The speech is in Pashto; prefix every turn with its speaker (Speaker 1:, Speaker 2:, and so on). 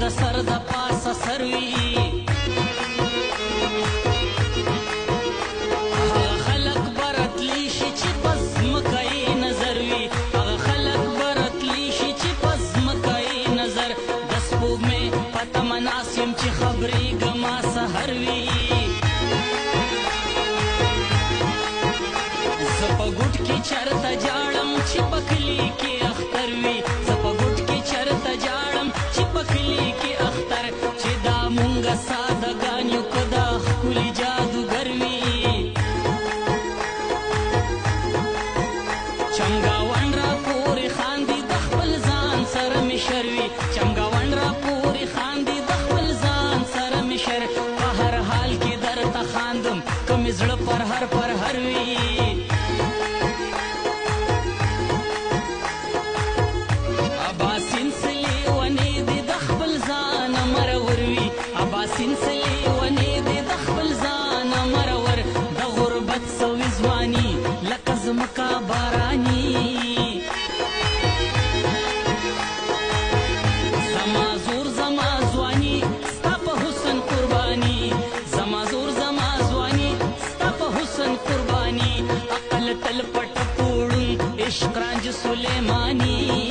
Speaker 1: د سر د پاسه سر وي هغه خلک به راتلی شي چې په ځمکه یې نظر وي هغه خلک به راتلی شي چې په ځمکه یې نظر د سپوږمۍ په تمه ناست یم چې خبرېږمه سحر وي زه په ګوټ کې چرته جاړم چې په کلي کې اختر وي زه په ګوټ کې چرته جاړم چې په کلي کې اختر چې دا مونږه سادهګان یو که دا ښکلي جادوګر وي چمګاون را پورې خاندي د خپل ځان سره مې شر وي چمګاون را پورې خاندي د خپل ځان سره مې شر په هر حال کې درته خاندم که مې زړه پر هر وي اباسین سلې ونې دې د خپل ځانه مرور وي اباسین سلې ونې دې د خپل ځانه مرور د غربت سوي ځواني لکه ځمکه باراني زما زور زما ځواني ستا په حسن قرباني زما زور زما ځواني ستا په حسن قرباني عقل تل پټ پوړون عشق رانج سلیماني